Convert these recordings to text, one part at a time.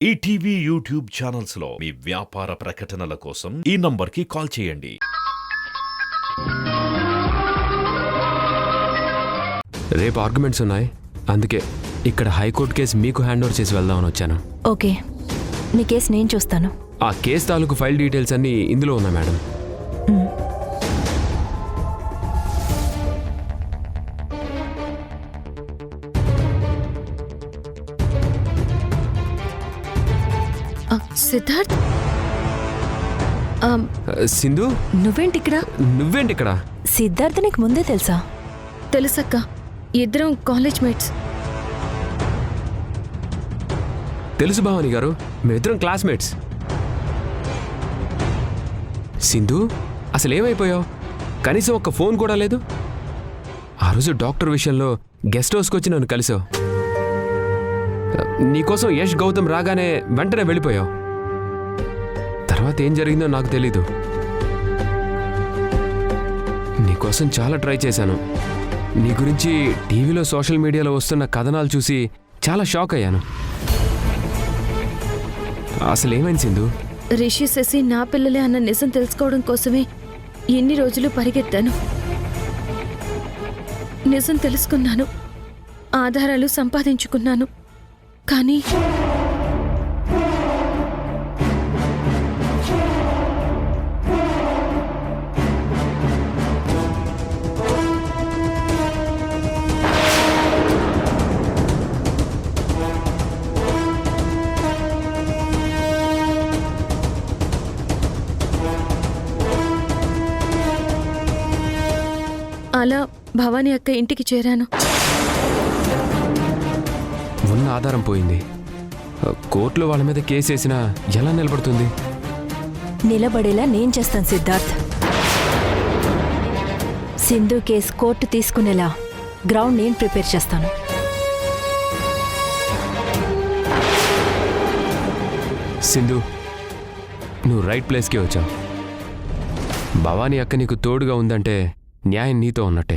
ETV YouTube channels లో మీ వ్యాపార ప్రకటనల కోసం ఈ నంబర్కి కాల్ చేయండి. రేపు ఆర్గ్యుమెంట్స్ ఉన్నాయి, అందుకే ఇక్కడ హైకోర్టు కేసు మీకు హ్యాండ్ ఓవర్ చేసి వెళ్దామని వచ్చాను. ఓకే, నీ కేసు నేను చూస్తాను. ఆ కేసు తాలూకు ఫైల్ డీటెయిల్స్ అన్నీ ఇందులో ఉన్నాయి మేడం. సిద్ధార్థ్, సింధు, నువ్వేంటి ఇక్కడ? సిద్ధార్థ్ నీకు ముందే తెలుసా? తెలుసక్క, ఇద్దరం కాలేజ్ మేట్స్. తెలుసు భవాని గారు, మేమిద్దరం క్లాస్మేట్స్. సింధు, అసలు ఏమైపోయావు? కనీసం ఒక్క ఫోన్ కూడా లేదు. ఆ రోజు డాక్టర్ విషయంలో గెస్ట్ హౌస్కి వచ్చి నన్ను కలిసావు. నీకోసం యష్ గౌతమ్ రాగానే వెంటనే వెళ్ళిపోయావు. తర్వాత ఏం జరిగిందో నాకు తెలీదు. నీకోసం చాలా ట్రై చేశాను. నీ గురించి టీవీలో సోషల్ మీడియాలో వస్తున్న కథనాలు చూసి చాలా షాక్ అయ్యాను. అసలు ఏమైంది సింధు? రిషి శశి నా పిల్లలే అన్న నిజం తెలుసుకోవడం కోసమే ఎన్ని రోజులు పరిగెత్తాను. నిజం తెలుసుకున్నాను, ఆధారాలు సంపాదించుకున్నాను. కానీ అలా భవానీ అక్క ఇంటికి చేరాను. ఉన్న ఆధారం పోయింది. కోర్టులో వాళ్ళ మీద కేసు వేసినా ఎలా నిలబడుతుంది? నిలబడేలా నేను చేస్తాను సిద్ధార్థ్. సింధు కేసు కోర్టు తీసుకునేలా గ్రౌండ్ నేను ప్రిపేర్ చేస్తాను. సింధు, నువ్వు రైట్ ప్లేస్కే వచ్చావు. భవానీ అక్క నీకు తోడుగా ఉందంటే న్యాయం నీతో ఉన్నట్టే.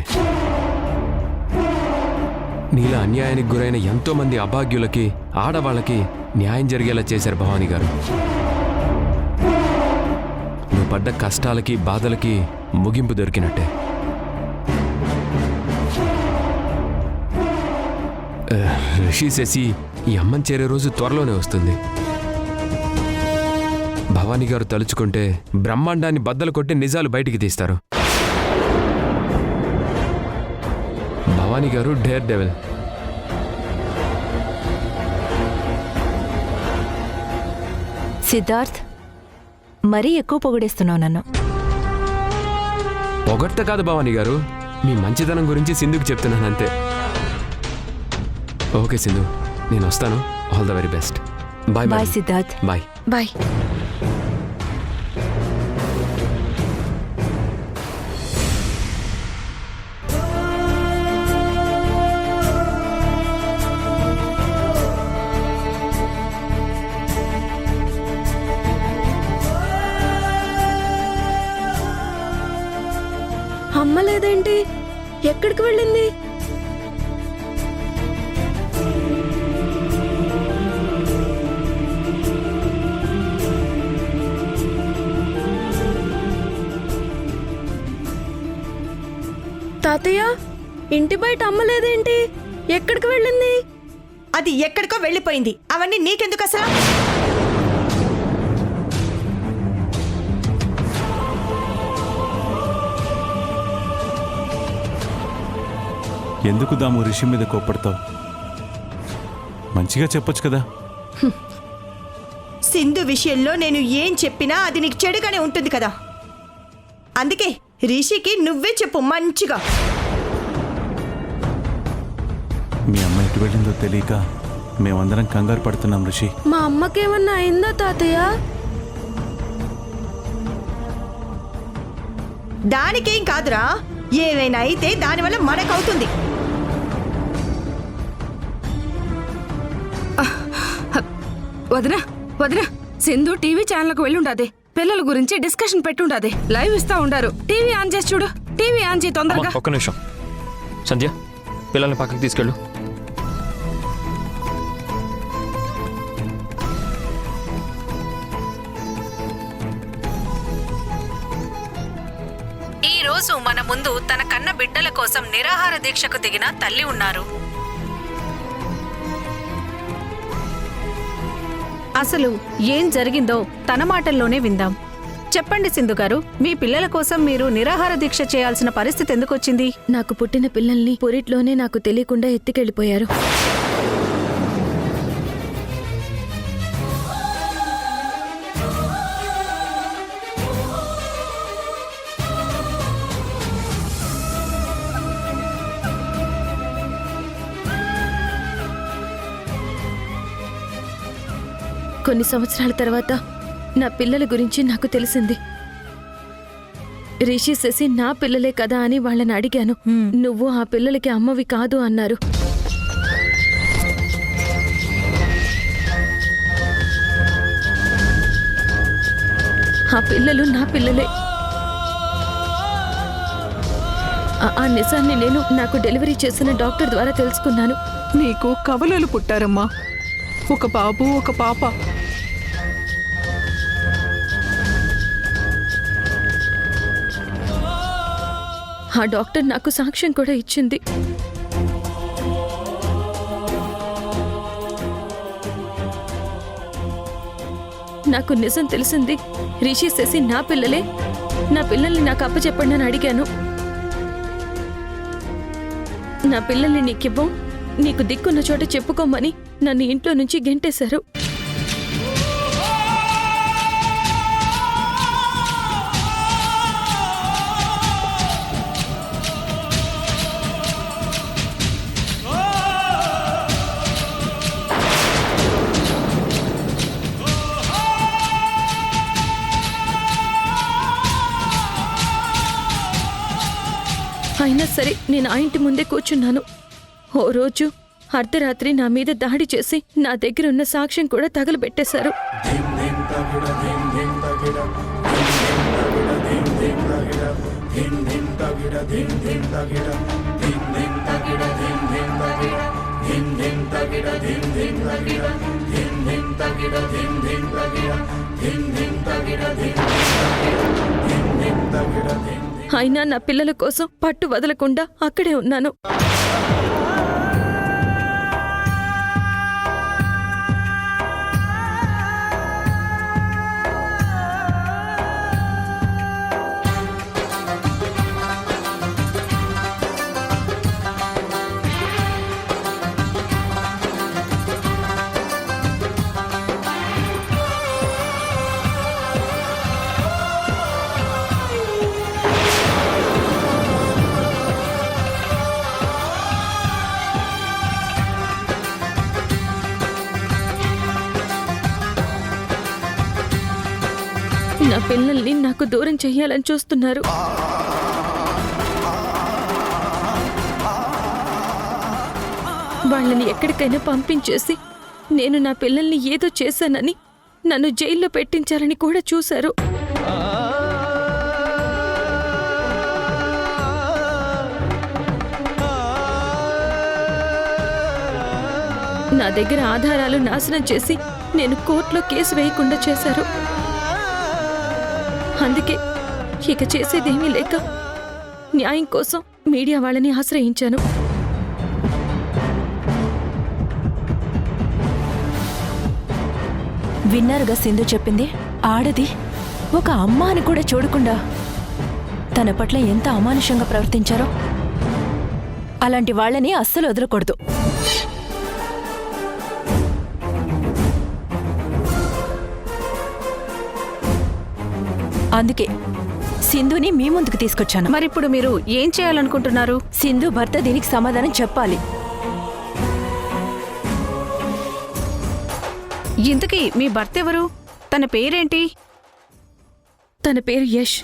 నీలా అన్యాయానికి గురైన ఎంతో మంది అభాగ్యులకి, ఆడవాళ్ళకి న్యాయం జరిగేలా చేశారు భవానీ గారు. నువ్వు పడ్డ కష్టాలకి, బాధలకి ముగింపు దొరికినట్టే. రిషి శశి ఈ అమ్మని చేరే రోజు త్వరలోనే వస్తుంది. భవానీ గారు తలుచుకుంటే బ్రహ్మాండాన్ని బద్దలు కొట్టి నిజాలు బయటికి తీస్తారు. భవానీ గారు డేర్ డెవిల్. సిద్ధార్థ్, మరీ ఎక్కువ పొగిడేస్తున్నావు నన్ను. పొగడ్త కాదు భవానీ గారు, మీ మంచితనం గురించి సింధుకి చెప్తున్నాను అంతే. ఓకే సింధు, నేను వస్తాను. All the very best. Bye bye Siddharth. Bye bye. అమ్మ లేదేంటి? ఎక్కడికి వెళ్ళింది? తాతయ్య, ఇంటి బయట అమ్మ లేదేంటి? ఎక్కడికి వెళ్ళింది? అది ఎక్కడికో వెళ్ళిపోయింది. అవన్నీ నీకెందుకు అసలు? ఎందుకు దాము రిషి మీద కోప్పడతావు? మంచిగా చెప్పొచ్చు కదా. సింధు విషయంలో నేను ఏం చెప్పినా అది నీకు చెడుగానే ఉంటుంది కదా. అందుకే రిషికి నువ్వే చెప్పు మంచిగా. మీ అమ్మ ఎటు వెళ్ళిందో తెలియక మేమందరం కంగారు పడుతున్నాం రిషి. మా అమ్మకేమన్నా అయిందా తాతయ్య? దానికేం కాదురా, ఏమైనా అయితే దానివల్ల మనకవుతుంది. వదినా వదినా, సింధు టీవీ ఛానల్కు వెళ్ళుండాది. పిల్లల గురించి డిస్కషన్ పెట్టుండాది. లైవ్ ఇస్తా ఉండారు. టీవీ ఆన్ చేసి చూడు. టీవీ ఆన్ చేయి తొందరగా. ఒక్క నిమిషం సంధ్య, పిల్లల్ని పక్కకి తీసుకెళ్ళు. రోజు మన ముందు తన కన్న బిడ్డల కోసం నిరాహార దీక్షకు దిగిన తల్లి ఉన్నారు. అసలు ఏం జరిగిందో తన మాటల్లోనే విందాం. చెప్పండి సింధు గారు, మీ పిల్లల కోసం మీరు నిరాహార దీక్ష చేయాల్సిన పరిస్థితి ఎందుకు వచ్చింది? నాకు పుట్టిన పిల్లల్ని పురిట్లోనే నాకు తెలియకుండా ఎత్తుకెళ్ళిపోయారు. కొన్ని సంవత్సరాల తర్వాత నా పిల్లల గురించి నాకు తెలిసింది. రిషి శశి నా పిల్లలే కదా అని వాళ్ళని అడిగాను. నువ్వు ఆ పిల్లలకి అమ్మవి కాదు అన్నారు. ఆ పిల్లలు నా పిల్లలే. ఆ నిజాన్ని నేను నాకు డెలివరీ చేసిన డాక్టర్ ద్వారా తెలుసుకున్నాను. నీకు కవలలు పుట్టారమ్మా, ఒక బాబు ఒక పాప. ఆ డాక్టర్ నాకు సాక్ష్యం కూడా ఇచ్చింది. నాకు నిజం తెలిసింది. రిషి శశి నా పిల్లలే. నా పిల్లల్ని నాకు అప్పచెప్పండి అని అడిగాను. నా పిల్లల్ని నీకివ్వం, నీకు దిక్కున్న చోట చెప్పుకోమని నన్ను ఇంట్లో నుంచి గెంటేశారు. అయినా సరే నేను ఆ ఇంటి ముందే కూర్చున్నాను. ఓ రోజు అర్ధరాత్రి నా మీద దాడి చేసి నా దగ్గర ఉన్న సాక్ష్యం కూడా తగలబెట్టేశారు. అయినా నా పిల్లల కోసం పట్టు వదలకుండా అక్కడే ఉన్నాను. నా పిల్లల్ని నాకు దూరం చెయ్యాలని చూస్తున్నారు. వాళ్ళని ఎక్కడికైనా పంపించేసి నేను నా పిల్లల్ని ఏదో చేశానని నన్ను జైల్లో పెట్టించాలని కూడా చూశారు. నా దగ్గర ఆధారాలు నాశనం చేసి నేను కోర్టులో కేసు వేయకుండా చేశారు. అందుకే ఇక చేసేదేమీ లేక న్యాయం కోసం మీడియా వాళ్ళని ఆశ్రయించాను. విన్నారుగా సింధు చెప్పింది? ఆడది ఒక అమ్మ అని కూడా చూడకుండా తన పట్ల ఎంత అమానుషంగా ప్రవర్తించారో. అలాంటి వాళ్ళని అస్సలు వదలకూడదు. అందుకే సింధుని మీ ముందుకు తీసుకొచ్చాను. మరిప్పుడు మీరు ఏం చేయాలనుకుంటున్నారు? సింధు భర్త దీనికి సమాధానం చెప్పాలి. ఇంతకీ మీ భర్త ఎవరు? తన పేరేంటి? తన పేరు యష్.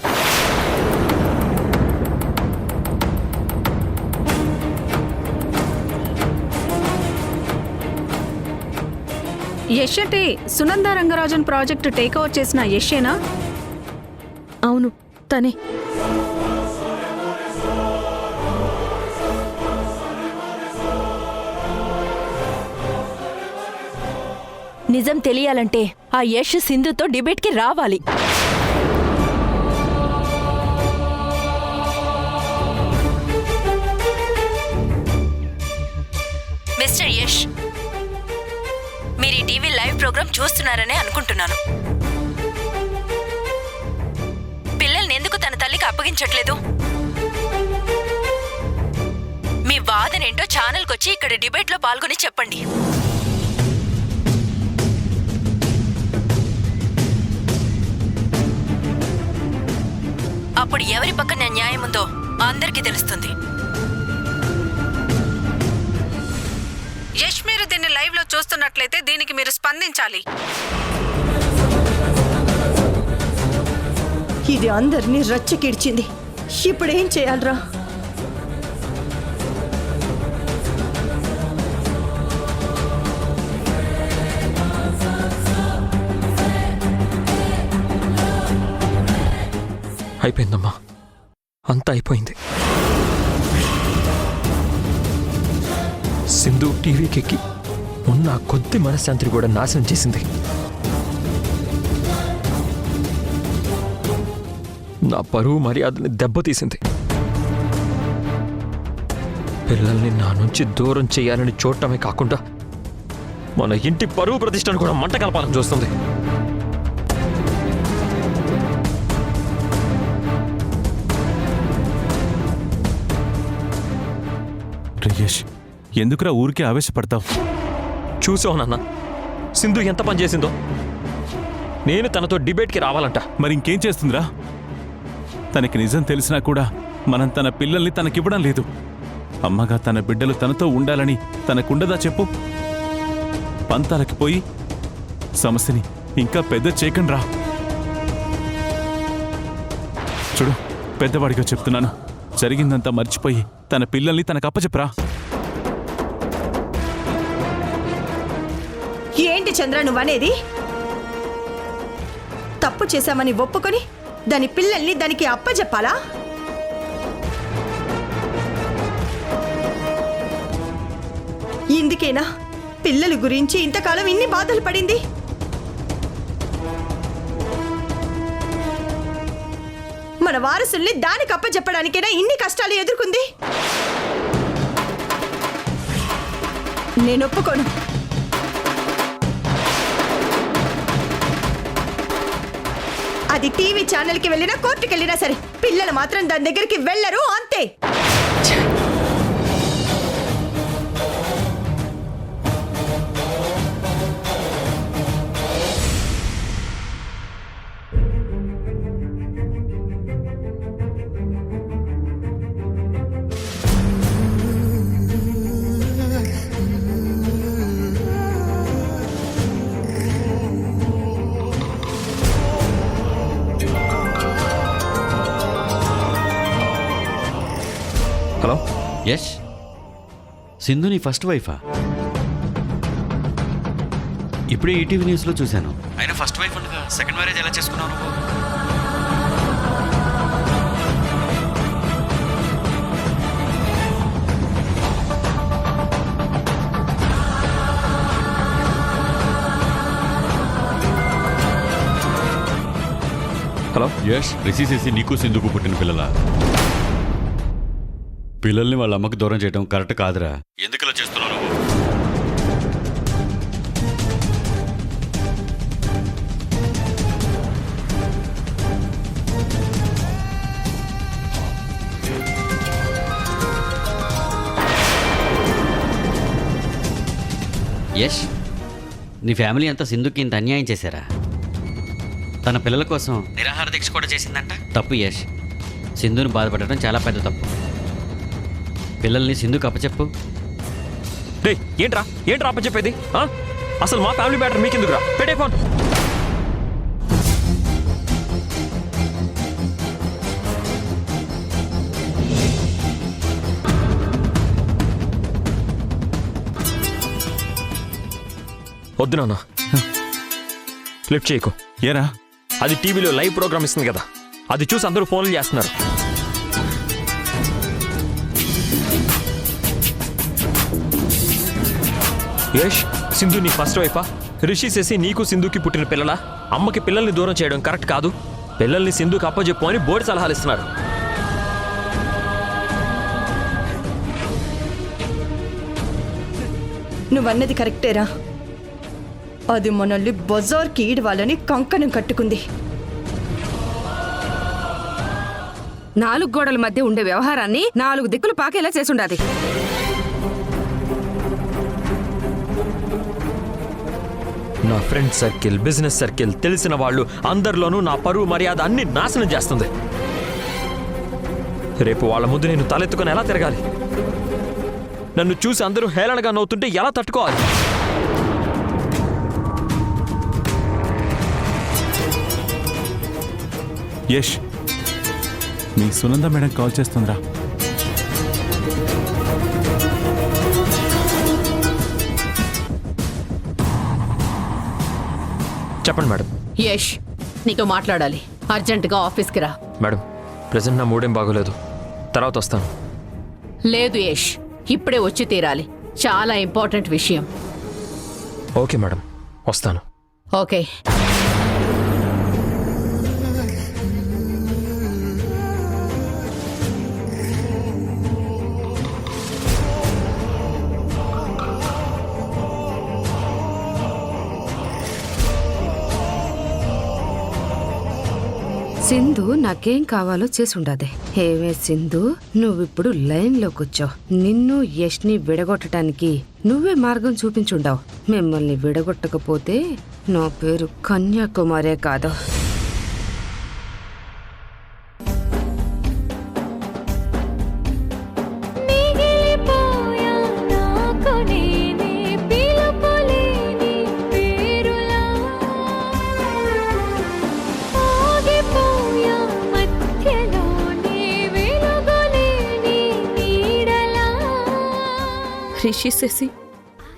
యష్ అంటే Sunanda Rangarajan project take over చేసిన యషేనా? అవును, తనే. నిజం తెలియాలంటే ఆ యష్ సింధుతో డిబేట్కి రావాలి. మొత్తం చూస్తున్నారనే అనుకుంటున్నాను. పిల్లల్ని ఎందుకు తన తల్లికి అప్పగించట్లేదు? మీ వాదనేంటో ఛానల్కొచ్చి ఇక్కడ డిబేట్లో పాల్గొని చెప్పండి. అప్పుడు ఎవరి పక్కన న్యాయం ఉందో అందరికీ తెలుస్తుంది. యష్, మీరు దీన్ని లైవ్ లో చూస్తున్నట్లయితే దీనికి మీరు స్పందించాలి. ఇది అందరినీ రచ్చకిడ్చింది. ఇప్పుడేం చేయాలరా? అయిపోయిందమ్మా, అంతా అయిపోయింది. సింధు టీవీకెక్కి ఉన్న కొద్ది మనశ్శాంతిని కూడా నాశనం చేసింది. నా పరువు మర్యాదని దెబ్బతీసింది. పిల్లల్ని నా నుంచి దూరం చేయాలని చూడటమే కాకుండా మన ఇంటి పరువు ప్రతిష్టను కూడా మంట కలపాలని చూస్తుంది. యష్, ఎందుకురా ఊరికే ఆవేశపడతావు? చూసావు నాన్న, సింధు ఎంత పని చేసిందో. నేను తనతో డిబేట్కి రావాలంట. మరి ఇంకేం చేస్తుందిరా? తనకి నిజం తెలిసినా కూడా మనం తన పిల్లల్ని తనకివ్వడం లేదు. అమ్మగా తన బిడ్డలు తనతో ఉండాలని తనకుండదా చెప్పు? పంతాలకి పోయి సమస్యని ఇంకా పెద్ద చేయకండ్రా. చూడు, పెద్దవాడిగా చెప్తున్నాను, జరిగిందంతా మర్చిపోయి తన పిల్లల్ని తనకు అప్పచెప్పరా. ఏంటి చంద్ర నువ్వనేది? తప్పు చేశామని ఒప్పుకొని దాని పిల్లల్ని దానికి అప్పచెప్పాలా? ఇందుకేనా పిల్లల గురించి ఇంతకాలం ఇన్ని బాధలు పడింది? మన వారసుల్ని దానికి అప్పచెప్పడానికైనా ఇన్ని కష్టాలు ఎదుర్కొంది? నేను ఒప్పుకోను. అది టీవీ ఛానల్కి వెళ్ళినా కోర్టుకి వెళ్ళినా సరే పిల్లలు మాత్రం దాని దగ్గరికి వెళ్ళరు, అంతే. హలో యష్, సింధు నీ ఫస్ట్ వైఫా? ఇప్పుడే ఈటీవీ న్యూస్లో చూశాను. ఆయన ఫస్ట్ వైఫ్ ఉండగా సెకండ్ మ్యారేజ్ ఎలా చేసుకున్నావు నువ్వు? హలో యష్, రిసీవ్ చేసి నీకు సింధుకు పుట్టిన పిల్లల్ని వాళ్ళ అమ్మకి దూరం చేయడం కరెక్ట్ కాదురా. ఎందుకు ఇలా చేస్తున్నావు నువ్వు? యష్, నీ ఫ్యామిలీ అంతా సింధుకి ఇంత అన్యాయం చేశారా? తన పిల్లల కోసం నిరాహార దీక్ష కూడా చేసిందంట. తప్పు యష్, సింధుని బాధపడటం చాలా పెద్ద తప్పు. పిల్లల్ని సింధుకి అప్పచెప్పు. రే, ఏంట్రా అప్పచెప్పేది? అసలు మా ఫ్యామిలీ మ్యాటర్ మీకెందుకురా? పెట్టే ఫోన్. వద్దు నాన్న, లిఫ్ట్ చేయకు. ఏరా? అది టీవీలో లైవ్ ప్రోగ్రామ్ ఇస్తుంది కదా, అది చూసి అందరూ ఫోన్లు చేస్తున్నారు. యష్, సింధు నీ ఫస్ట్ వైఫా? రిషి చేసి నీకు సింధుకి పుట్టిన పిల్లల అమ్మకి పిల్లల్ని దూరం చేయడం కరెక్ట్ కాదు. పిల్లల్ని సింధుకి అప్పచెప్పు అని బోర్డు సలహాలు ఇస్తున్నారు. నువ్వన్నది కరెక్టేరా. అది మనల్ని బజార్కి ఈడవాలని కంకణం కట్టుకుంది. 4 గోడల మధ్య ఉండే వ్యవహారాన్ని 4 దిక్కులు పాకేలా చేసుండాది. నా ఫ్రెండ్ సర్కిల్, బిజినెస్ సర్కిల్, తెలిసిన వాళ్ళు అందరిలోనూ నా పరువు మర్యాద అన్ని నాశనం చేస్తుంది. రేపు వాళ్ళ ముందు నేను తలెత్తుకొని ఎలా తిరగాలి? నన్ను చూసి అందరూ హేళనగా నవ్వుతుంటే ఎలా తట్టుకోవాలి? యష్, మీ సునంద మేడం కాల్ చేస్తుందిరా. చెప్పండి మేడం. యష్, నీతో మాట్లాడాలి. అర్జెంటుగా ఆఫీస్కి రా. మేడం, ప్రెసెంట్ నా మూడేం బాగోలేదు, తర్వాత వస్తాను. లేదు యష్, ఇప్పుడే వచ్చి తీరాలి. చాలా ఇంపార్టెంట్ విషయం. ఓకే మేడం, వస్తాను. ఓకే. సింధు నాకేం కావాలో చేసుండాదే. ఏమే సింధు, నువ్విప్పుడు లైన్లో కూర్చో. నిన్ను యష్ని విడగొట్టడానికి నువ్వే మార్గం చూపించుండావు. మిమ్మల్ని విడగొట్టకపోతే నా పేరు కన్యాకుమారే కాదు. రిషి శశి,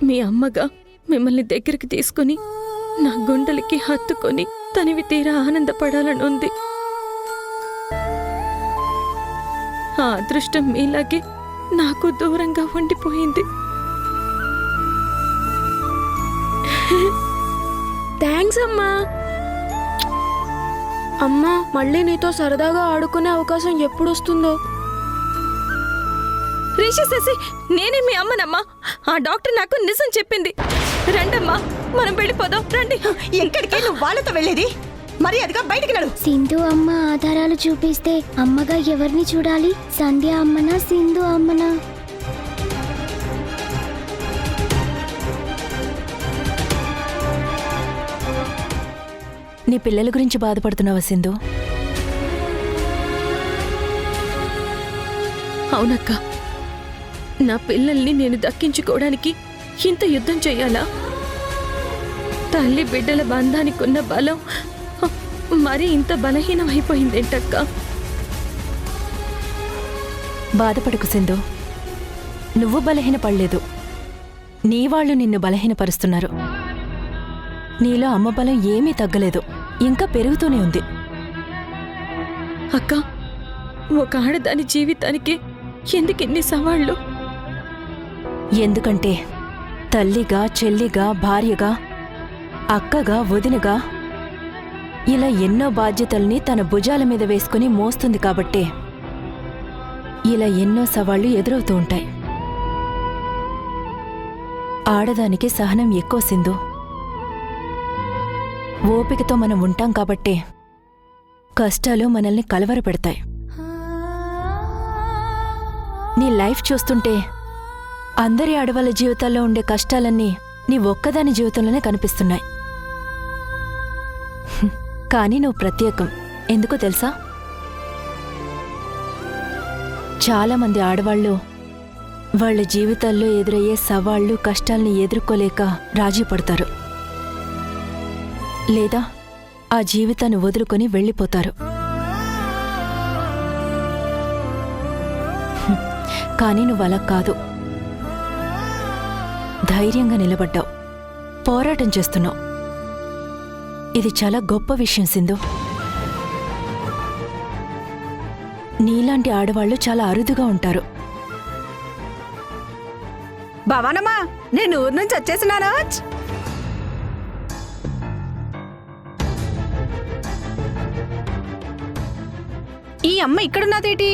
మీ అమ్మగా మిమ్మల్ని దగ్గరికి తీసుకుని నా గుండెలకి హత్తుకొని తనివి తీరా ఆనందపడాలని ఉంది. ఆ అదృష్టం మీలాగే నాకు దూరంగా ఉండిపోయింది. థ్యాంక్స్ అమ్మా. అమ్మా, మళ్ళీ నీతో సరదాగా ఆడుకునే అవకాశం ఎప్పుడు వస్తుందో? రిషి శశి, నేనే మీ అమ్మనమ్మా. ఆ డాక్టర్ నాకు నిజం చెప్పింది. రండమ్మా, మనం వెళ్ళిపోదాం. రండి. ఎక్కడికి నువ్వు వాళ్ళతో వెళ్ళేది? మర్యాదగా బయటికి నడు. సింధు అమ్మ ఆధారాలు చూపిస్తే అమ్మగా ఎవరిని చూడాలి? సంధ్య అమ్మనా, సింధు అమ్మనా? నీ పిల్లల గురించి బాధపడుతున్నావా సింధు? అవునక్క, నా పిల్లల్ని నేను దక్కించుకోవడానికి ఇంత యుద్ధం చెయ్యాలా? తల్లి బిడ్డల బంధానికి ఉన్న బలం మరి ఇంత బలహీనమైపోయిందేంటక్క? బాధపడకు సింధు, నువ్వు బలహీనపడలేదు. నీ వాళ్ళు నిన్ను బలహీనపరుస్తున్నారు. నీలో అమ్మ బలం ఏమీ తగ్గలేదు, ఇంకా పెరుగుతూనే ఉంది. అక్క, ఒక ఆడదాని జీవితానికి ఎందుకు ఇన్ని సవాళ్ళు? ఎందుకంటే తల్లిగా, చెల్లిగా, భార్యగా, అక్కగా, వదినగా ఇలా ఎన్నో బాధ్యతల్ని తన భుజాల మీద వేసుకుని మోస్తుంది కాబట్టే ఇలా ఎన్నో సవాళ్లు ఎదురవుతూ ఉంటాయి. ఆడదానికి సహనం ఎక్కువ సింధు. ఓపికతో మనం ఉంటాం కాబట్టే కష్టాలు మనల్ని కలవరపెడతాయి. నీ లైఫ్ చూస్తుంటే అందరి ఆడవాళ్ళ జీవితాల్లో ఉండే కష్టాలన్నీ నీ ఒక్కదాని జీవితంలోనే కనిపిస్తున్నాయి. కానీ నువ్వు ప్రత్యేకం. ఎందుకో తెలుసా? చాలామంది ఆడవాళ్ళు వాళ్ళ జీవితాల్లో ఎదురయ్యే సవాళ్లు, కష్టాల్ని ఎదుర్కోలేక రాజీ పడతారు, లేదా ఆ జీవితాన్ని వదులుకొని వెళ్ళిపోతారు. కానీ నువ్వలా కాదు. ధైర్యంగా నిలబడ్డావు, పోరాటం చేస్తున్నావు. ఇది చాలా గొప్ప విషయం సింధు. నీలాంటి ఆడవాళ్లు చాలా అరుదుగా ఉంటారు. భవానమ్మా, నేను ఊరు నుంచి వచ్చేసినాను. ఈ అమ్మ ఇక్కడున్నదేటి?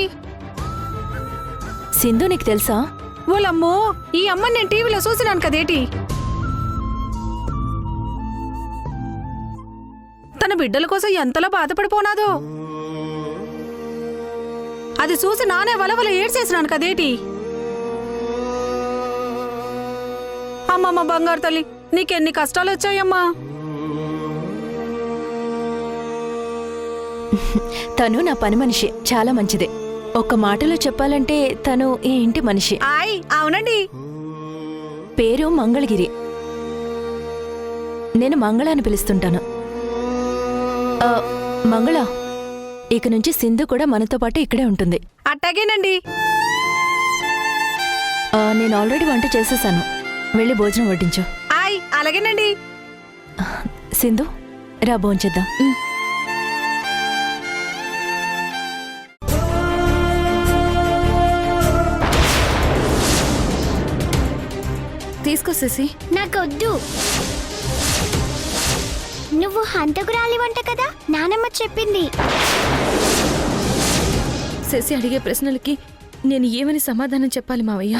సింధు, నీకు తెలుసా? ఓలమ్మో, ఈ అమ్మ నేను టీవీలో చూసినాను కదేటి? బిడ్డల కోసం ఎంతలో బాధపడిపోనాదో. అది చూసి నానే వలవల ఏడ్చేసినాను కదేటి. అమ్మమ్మ బంగారు తల్లి, నీకెన్ని కష్టాలు వచ్చాయమ్మా. తను నా పని మనిషి, చాలా మంచిదే. ఒక్క మాటలో చెప్పాలంటే తను ఈ ఇంటి మనిషి. అవునండి. పేరు మంగళగిరి. నేను మంగళ అని పిలుస్తుంటాను. మంగళ, ఇక నుంచి సింధు కూడా మనతో పాటు ఇక్కడే ఉంటుంది. అట్టాగేనండి. నేను ఆల్రెడీ వంట చేసేసాను, వెళ్ళి భోజనం వడ్డించు. అలాగేనండి. సింధు, రా భోంచేద్దాం. తీసుకో శశి. నాకొద్దు. నువ్వు హంతకురాలి వంట కదా, నానమ్మ చెప్పింది. శశి అడిగే ప్రశ్నలకి నేను ఏమని సమాధానం చెప్పాలి మావయ్య?